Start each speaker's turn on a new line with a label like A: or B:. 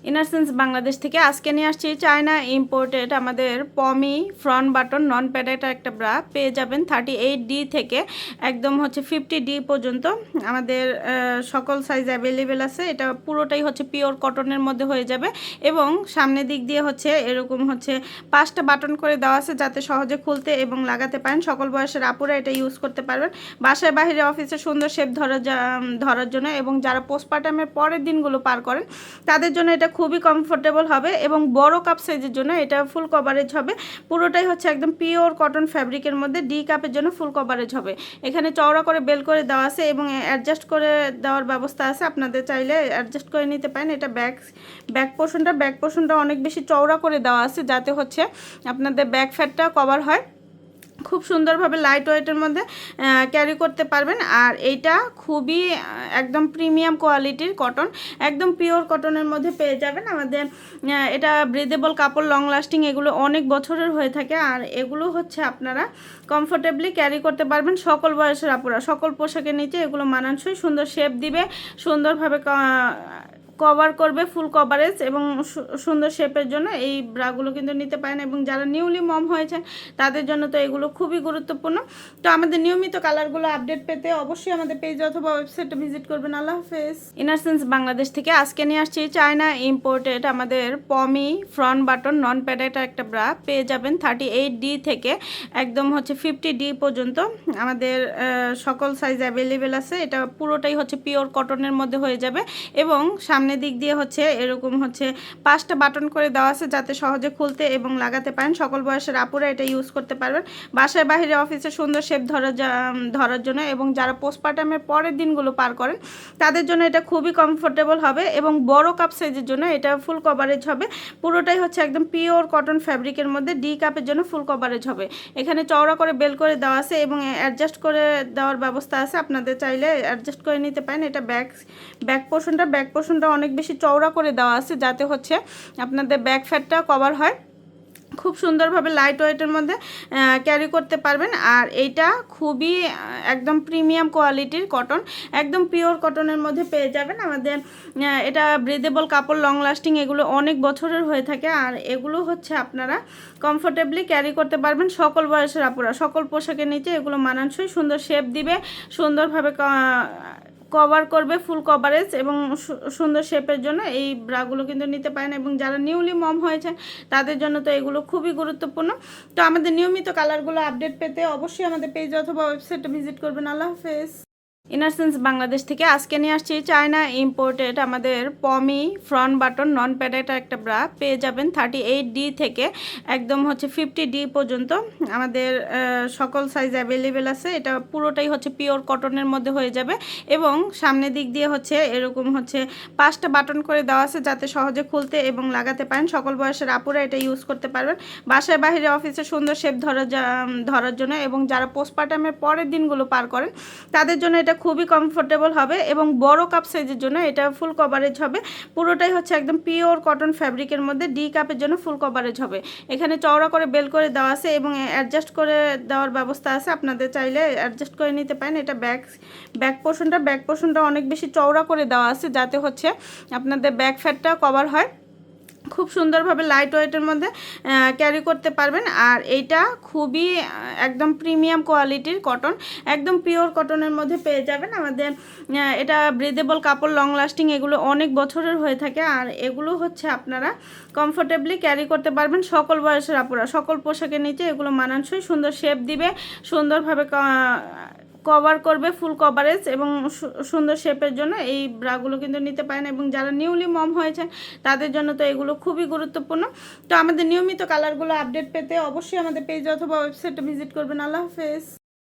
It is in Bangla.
A: ইনারসেন্স বাংলাদেশ থেকে আজকে নিয়ে আসছি চায়না ইম্পোর্টেড আমাদের পমি ফ্রন্ট বাটন নন প্যাডেড একটা ব্রা পেয়ে যাবেন 38D থেকে একদম হচ্ছে 50D পর্যন্ত আমাদের সকল সাইজ অ্যাভেলেবেল আছে। এটা পুরোটাই হচ্ছে পিওর কটনের মধ্যে হয়ে যাবে এবং সামনের দিক দিয়ে হচ্ছে এরকম হচ্ছে 5টা বাটন করে দেওয়া আছে যাতে সহজে খুলতে এবং লাগাতে পারেন। সকল বয়সের আপুরা এটা ইউজ করতে পারবেন বাসায় বাইরে অফিসে সুন্দর শেপ ধরার জন্য এবং যারা পোস্টপার্টামের পরের দিনগুলো পার করেন তাদের জন্য এটা খুবই কমফোর্টেবল হবে এবং বড় কাপ সাইজের জন্য এটা ফুল কভারেজ হবে। পুরোটাই হচ্ছে একদম পিওর কটন ফ্যাব্রিকের মধ্যে ডি কাপের জন্য ফুল কভারেজ হবে। এখানে চওড়া করে বেল করে দেওয়া আছে এবং অ্যাডজাস্ট করে দেওয়ার ব্যবস্থা আছে, আপনাদের চাইলে অ্যাডজাস্ট করে নিতে পারেন। এটা ব্যাক পোর্শনটা অনেক বেশি চওড়া করে দেওয়া আছে যাতে হচ্ছে আপনাদের ব্যাক ফ্যাটটা কভার হয়। খুব সুন্দরভাবে লাইট ওয়েটের মধ্যে ক্যারি করতে পারবেন। আর এইটা খুবই একদম প্রিমিয়াম কোয়ালিটির কটন, একদম পিওর কটনের মধ্যে পেয়ে যাবেন। আমাদের এটা ব্রিদেবল কাপড়, লং লাস্টিং, এগুলো অনেক বছরের হয়ে থাকে। আর এগুলো হচ্ছে আপনারা কমফোর্টেবলি ক্যারি করতে পারবেন সকল বয়সের আপুরা। সকল পোশাকের নিচে এগুলো মানানসই, সুন্দর শেপ দিবে, সুন্দরভাবে কভার করবে, ফুল কভারেজ এবং সুন্দর শেপের জন্য এই ব্রাগুলো কিন্তু নিতে পারেন। এবং যারা নিউলি মম হয়েছেন তাদের জন্য তো এগুলো খুবই গুরুত্বপূর্ণ। তো আমাদের নিয়মিত কালারগুলো আপডেট পেতে অবশ্যই আমাদের পেজ অথবা ওয়েবসাইটে ভিজিট করবেন। আল্লাহ হাফেজ। ইনারসেন্স বাংলাদেশ থেকে আজকে নিয়ে আসছি চায়না ইম্পোর্টেড আমাদের পমি ফ্রন্ট বাটন নন প্যাডেড একটা ব্রা পেয়ে যাবেন 38D থেকে একদম হচ্ছে 50D পর্যন্ত আমাদের সকল সাইজ অ্যাভেলেবেল আছে। এটা পুরোটাই হচ্ছে পিওর কটনের মধ্যে হয়ে যাবে এবং সামনের দিক দিয়ে হচ্ছে এরকম হচ্ছে 5টা বাটন করে দেওয়া আছে যাতে সহজে খুলতে এবং লাগাতে পারেন। সকল বয়সের আপুরা এটা ইউজ করতে পারবেন বাসায় বাইরে অফিসে সুন্দর শেপ ধরার জন্য এবং যারা পোস্টপার্টামের পরের দিনগুলো পার করেন তাদের জন্য এটা খুবই কমফোর্টেবল হবে এবং বড় কাপ সাইজের জন্য এটা ফুল কভারেজ হবে। পুরোটাই হচ্ছে একদম পিওর কটন ফ্যাব্রিকের মধ্যে ডি কাপের জন্য ফুল কভারেজ হবে। এখানে চওড়া করে বেল করে দেওয়া আছে এবং অ্যাডজাস্ট করে দেওয়ার ব্যবস্থা আছে, আপনাদের চাইলে অ্যাডজাস্ট করে নিতে পারেন। এটা ব্যাক পোর্শনটা অনেক বেশি চওড়া করে দেওয়া আছে যাতে হচ্ছে আপনাদের ব্যাক ফ্যাটটা কভার হয়। খুব সুন্দরভাবে লাইট ওয়েটের মধ্যে ক্যারি করতে পারবেন। আর এইটা খুবই একদম প্রিমিয়াম কোয়ালিটির কটন, একদম পিওর কটনের মধ্যে পেয়ে যাবেন। আমাদের এটা ব্রিদেবল কাপড়, লং লাস্টিং, এগুলো অনেক বছরের হয়ে থাকে। আর এগুলো হচ্ছে আপনারা কমফোর্টেবলি ক্যারি করতে পারবেন সকল বয়সের আপুরা। সকল পোশাকের নিচে এগুলো মানানসই, সুন্দর শেপ দিবে, সুন্দরভাবে কভার করবে, ফুল কভারেজ এবং সুন্দর শেপের জন্য এই ব্রাগুলো কিন্তু নিতে পারেন। এবং যারা নিউলি মম হয়েছেন তাদের জন্য তো এগুলো খুবই গুরুত্বপূর্ণ। তো আমাদের নিয়মিত কালারগুলো আপডেট পেতে অবশ্যই আমাদের পেজ অথবা ওয়েবসাইটে ভিজিট করবেন। আল্লাহ হাফেজ। ইনারসেন্স বাংলাদেশ থেকে আজকে নিয়ে আসছি চায়না ইম্পোর্টেড আমাদের পমি ফ্রন্ট বাটন নন প্যাডেড একটা ব্রা পেয়ে যাবেন 38D থেকে একদম হচ্ছে 50D পর্যন্ত আমাদের সকল সাইজ অ্যাভেলেবেল আছে। এটা পুরোটাই হচ্ছে পিওর কটনের মধ্যে হয়ে যাবে এবং সামনের দিক দিয়ে হচ্ছে এরকম হচ্ছে 5টা বাটন করে দেওয়া আছে যাতে সহজে খুলতে এবং লাগাতে পারেন। সকল বয়সের আপুরা এটা ইউজ করতে পারবেন বাসায় বাইরে অফিসে সুন্দর শেপ ধরার জন্য এবং যারা পোস্টপার্টামের পরের দিনগুলো পার করেন তাদের জন্য এটা খুবই কমফোর্টেবল হবে এবং বড় কাপ সাইজের জন্য এটা ফুল কভারেজ হবে। পুরোটাই হচ্ছে একদম পিওর কটন ফ্যাব্রিকের মধ্যে ডি কাপের জন্য ফুল কভারেজ হবে। এখানে চওড়া করে বেল করে দেওয়া আছে এবং অ্যাডজাস্ট করে দেওয়ার ব্যবস্থা আছে, আপনাদের চাইলে অ্যাডজাস্ট করে নিতে পারেন। এটা ব্যাক পোর্শনটা অনেক বেশি চওড়া করে দেওয়া আছে যাতে হচ্ছে আপনাদের ব্যাক ফ্যাটটা কভার হয়। খুব সুন্দরভাবে লাইট ওয়েটের মধ্যে ক্যারি করতে পারবেন। আর এইটা খুবই একদম প্রিমিয়াম কোয়ালিটির কটন, একদম পিওর কটনের মধ্যে পেয়ে যাবেন। আমাদের এটা ব্রিদেবল কাপড়, লং লাস্টিং, এগুলো অনেক বছরের হয়ে থাকে। আর এগুলো হচ্ছে আপনারা কমফোর্টেবলি ক্যারি করতে পারবেন সকল বয়সের আপুরা। সকল পোশাকের নিচে এগুলো মানানসই, সুন্দর শেপ দিবে, সুন্দরভাবে কভার করবে, ফুল কভারেজ এবং সুন্দর শেপের জন্য এই ব্রাগুলো কিন্তু নিতে পারেন। এবং যারা নিউলি মম হয়েছেন তাদের জন্য তো এগুলো খুবই গুরুত্বপূর্ণ। তো আমাদের নিয়মিত কালারগুলো আপডেট পেতে অবশ্যই আমাদের পেজ অথবা ওয়েবসাইটে ভিজিট করবেন। আল্লাহ হাফেজ।